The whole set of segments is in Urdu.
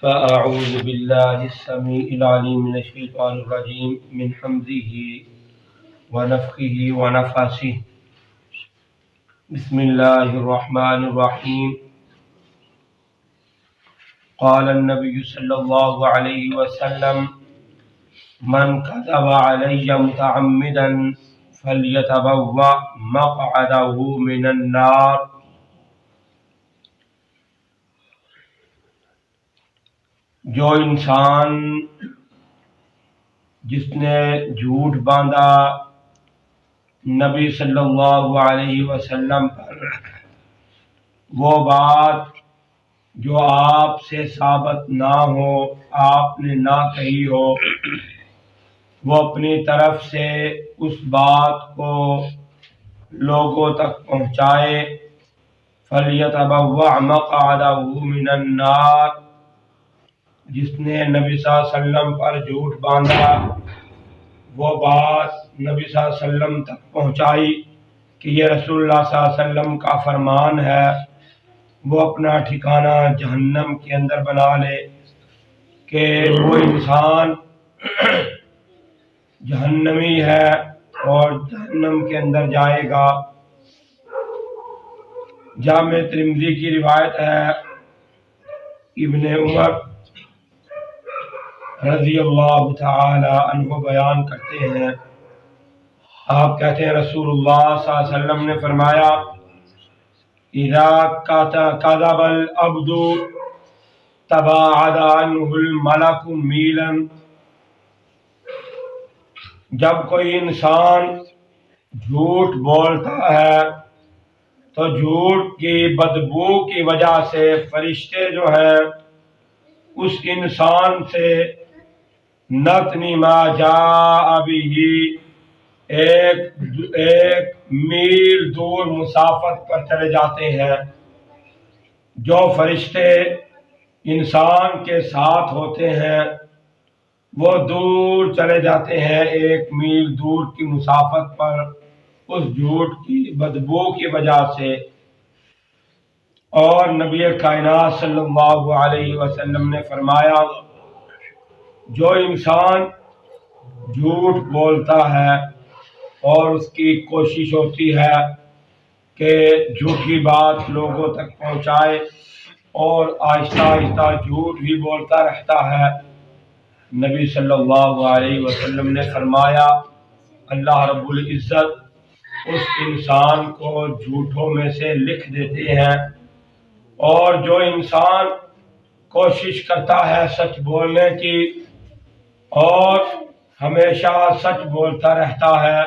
فأعوذ بالله السميع العليم من الشيطان الرجيم من حمزه ونفخه ونفاسه. بسم الله الرحمن الرحيم. قال النبي صلى الله عليه وسلم: من كذب علي متعمدا فليتبوأ مقعده من النار. جو انسان جس نے جھوٹ باندھا نبی صلی اللہ علیہ وسلم پر، وہ بات جو آپ سے ثابت نہ ہو، آپ نے نہ کہی ہو، وہ اپنی طرف سے اس بات کو لوگوں تک پہنچائے. فَلْيَتَبَوَّعْ مَقْعَدَهُ مِنَ النَّارِ. جس نے نبی صلی اللہ علیہ وسلم پر جھوٹ باندھا، وہ بات نبی صلی اللہ علیہ وسلم تک پہنچائی کہ یہ رسول اللہ صلی اللہ علیہ وسلم کا فرمان ہے، وہ اپنا ٹھکانہ جہنم کے اندر بنا لے کہ وہ انسان جہنمی ہے اور جہنم کے اندر جائے گا. جامع ترمذی کی روایت ہے، ابن عمر رضی اللہ تعالی عنہ بیان کرتے ہیں، آپ کہتے ہیں رسول اللہ صلی اللہ علیہ وسلم نے فرمایا: اذا کذب العبد تباعد عنہ الملک میلا. جب کوئی انسان جھوٹ بولتا ہے تو جھوٹ کی بدبو کی وجہ سے فرشتے جو ہیں اس انسان سے نتنی ما جاء بہ، ایک میل دور مسافت پر چلے جاتے ہیں. جو فرشتے انسان کے ساتھ ہوتے ہیں وہ دور چلے جاتے ہیں، ایک میل دور کی مسافت پر، اس جھوٹ کی بدبو کی وجہ سے. اور نبی کائنات صلی اللہ علیہ وسلم نے فرمایا: جو انسان جھوٹ بولتا ہے اور اس کی کوشش ہوتی ہے کہ جھوٹی بات لوگوں تک پہنچائے اور آہستہ آہستہ جھوٹ ہی بولتا رہتا ہے، نبی صلی اللہ علیہ وسلم نے فرمایا اللہ رب العزت اس انسان کو جھوٹوں میں سے لکھ دیتے ہیں. اور جو انسان کوشش کرتا ہے سچ بولنے کی اور ہمیشہ سچ بولتا رہتا ہے،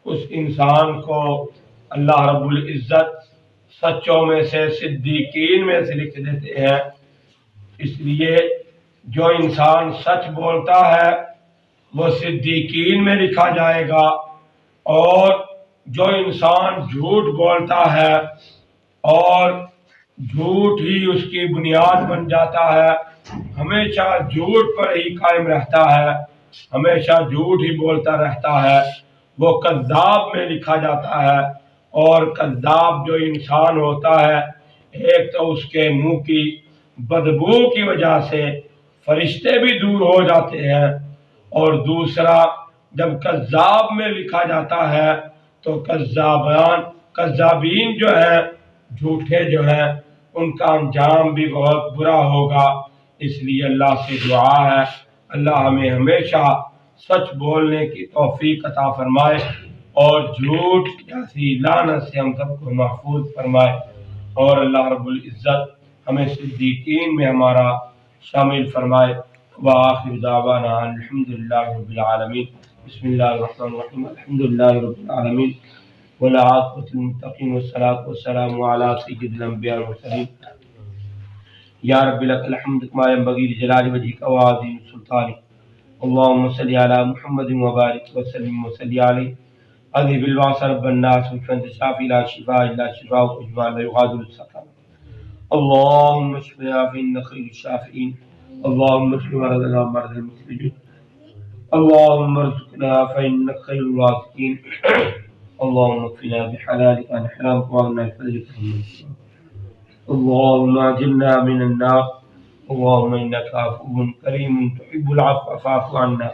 اس انسان کو اللہ رب العزت سچوں میں سے، صدیقین میں سے لکھ دیتے ہیں. اس لیے جو انسان سچ بولتا ہے وہ صدیقین میں لکھا جائے گا، اور جو انسان جھوٹ بولتا ہے اور جھوٹ ہی اس کی بنیاد بن جاتا ہے، ہمیشہ جھوٹ پر ہی قائم رہتا ہے، ہمیشہ جھوٹ ہی بولتا رہتا ہے، وہ کذاب میں لکھا جاتا ہے. اور کذاب جو انسان ہوتا ہے، ایک تو اس کے منہ کی بدبو کی وجہ سے فرشتے بھی دور ہو جاتے ہیں، اور دوسرا جب کذاب میں لکھا جاتا ہے تو کذابین جو ہیں، جھوٹے جو ہیں، ان کا انجام بھی بہت برا ہوگا. اس لیے اللہ سے دعا ہے اللہ ہمیں ہمیشہ سچ بولنے کی توفیق عطا فرمائے اور جھوٹ جیسی لعنت سے ہم سب کو محفوظ فرمائے، اور اللہ رب العزت ہمیں صدیقین میں ہمارا شامل فرمائے. وآخر دعوانا الحمدللہ رب العالمین. بسم اللہ الرحمن الرحیم. الحمدللہ رب العالمین والعاقبۃ للمتقین والصلاۃ والسلام علی سید الانبیاء والمرسلین. یا رب لک الحمد کما ینبغی لجلال وجهک وعظیم سلطانک. اللهم صل علی محمد وبارک وسلم وصلی علیہ. اذهب الباس رب الناس واشف انت الشافی لا شفاء الا شفاؤک وشفاء لا یغادر سقما. اللهم اشفنا فإنك خير الشافعين. اللهم اشف مرضنا ومرضى المسلمين. اللهم ارزقنا فإنك خير الرازقين. اللهم اكفنا بحلالك عن حرامك واغننا بفضلك عمن سواك. اللهم اجرنا من النار اللهم إنك عفو كريم تحب العفو فاعف عنا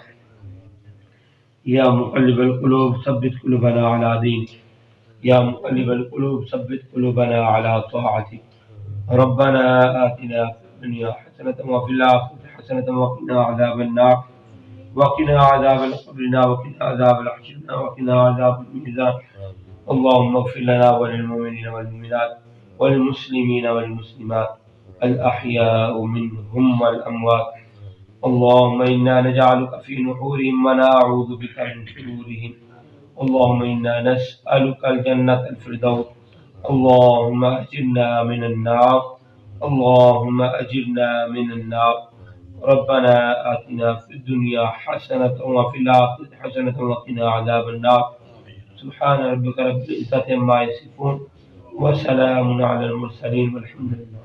يا مقلب القلوب ثبت قلوبنا على دينك يا مقلب القلوب ثبت قلوبنا على طاعتك ربنا آتنا في الدنيا حسنة وفي الآخرة حسنة وقنا عذاب النار وقنا عذاب القبر وقنا عذاب الحشر وقنا عذاب الميزان اللهم اغفر لنا وللمؤمنين والمؤمنات والمسلمين والمسلمات الأحياء منهم والأموات اللهم إنا نجعلك في نحورهم ونعوذ بك من شرورهم اللهم إنا نسألك الجنة الفردوس اللهم أجرنا من النار اللهم أجرنا من النار ربنا آتنا في الدنيا حسنة وفي الآخرة حسنة وقنا عذاب النار سبحان ربك رب العزة عما يصفون وسلام على المرسلين والحمد لله